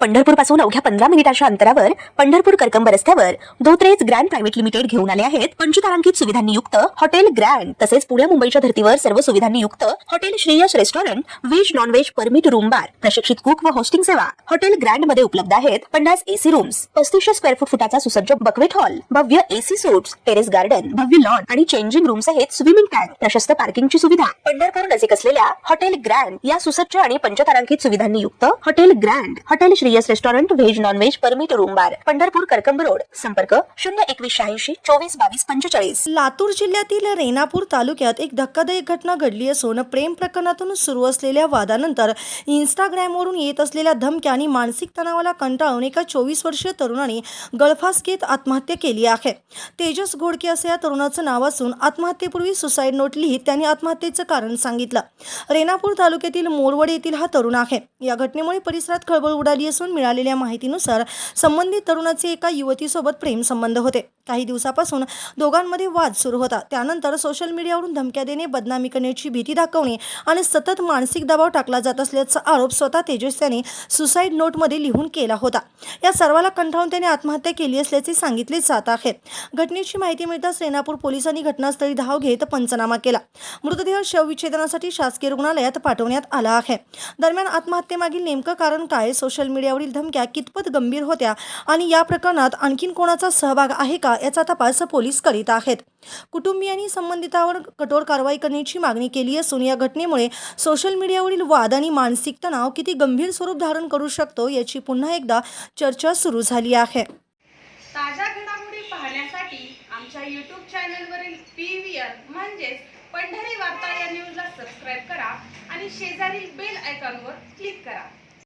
पंढरपूर पासून अवघ्या 15 मिनिटांच्या अंतरावर पंढरपूर करकंब रस्त्यावर धोत्रेज ग्रँड प्रायव्हेट लिमिटेड घेऊन आले आहेत पंचतारांकित सुविधांनी युक्त हॉटेल ग्रँड। तसेच पुणे मुंबईच्या धर्तीवर सर्व सुविधांनी युक्त hotel Shreyas restaurant, veg non veg permit room बार, प्रशिक्षित कुक व होस्टिंग सेवा। हॉटेल ग्रँड मध्ये उपलब्ध आहेत 50 एसी रूम्स, 3500 स्क्वेअर फुटाचा सुसज्ज बक्वेट हॉल, भव्य एसी सूट्स, टेरेस गार्डन, भव्य लॉन आणि चेंजिंग रूम सहित स्विमिंग टँक, प्रशस्त पार्किंगची सुविधा। पंढरपूर नजीक असलेल्या हॉटेल ग्रँड या सुसज्ज आणि पंचतारांकित सुविधांनी युक्त hotel grand, hotel Shreyas restaurant, veg non veg permit room बार, पंढरपूर करकंब रोड। संपर्क 0180 24 22 45। लातूर जिल्ह्यातील रेणापूर तालुक्यात एक धक्कादायक घटना घडली असून प्रेम प्रकरणातून सुरू असलेल्या वादानंतर इंस्टाग्रामवरून येत असलेल्या धमक्या आणि मानसिक तणावाला कंटाळून एका 24 वर्षीय तरुणाने गळफास घेत आत्महत्या केली आहे। तेजस घोडके असे या तरुणाचं नाव असून आत्महत्येपूर्वी सुसाईड नोट लिहित त्यांनी आत्महत्येचं कारण सांगितलं। रेणापूर तालुक्यातील मोरवड येथील हा तरुण आहे। या घटनेमुळे परिसरात खळबळ उडाली असून मिळालेल्या माहितीनुसार संबंधित तरुणाचे एका युवतीसोबत प्रेम संबंध होते। काही दिवसापासून दोघांमध्ये वाद सुरू होता। त्यानंतर सोशल मीडियावरून धमक्या देणे, बदनामी करण्याची भीती दाखवणे आणि सतत मानसिक दबाव टाकला जात असल्याचा आरोप स्वतः तेजस याने सुसाईड नोटमध्ये लिहून केला होता। या सर्वाला कंटाळून त्याने आत्महत्या केली असल्याचे सांगितले जात आहे। घटनेची माहिती मिळताच रेणापूर पोलिसांनी घटनास्थळी धाव घेत पंचनामा केला। मृतदेह शवविच्छेदनासाठी शासकीय रुग्णालयात पाठवण्यात आला आहे। दरम्यान आत्महत्येमागील नेमकं कारण काय, सोशल मीडियावरील धमक्या कितपत गंभीर होत्या आणि या प्रकरणात आणखीन कोणाचा सहभाग आहे का याचा तपास पोलीस करीत आहेत। कुटुंबियांनी संबंधितांवर कठोर कारवाई करण्याची मागणी केली असून या घटनेमुळे सोशल मीडियावरील वाद आणि मानसिक तणाव किती गंभीर स्वरूप धारण करू शकतो याची पुन्हा एकदा चर्चा सुरू झाली आहे। ताज्या घडामोडी पाहण्यासाठी आमच्या YouTube चॅनलवरील PVR म्हणजेच पंढरी वार्ता या न्यूजला सबस्क्राइब करा आणि शेजारील बेल आयकॉनवर क्लिक करा।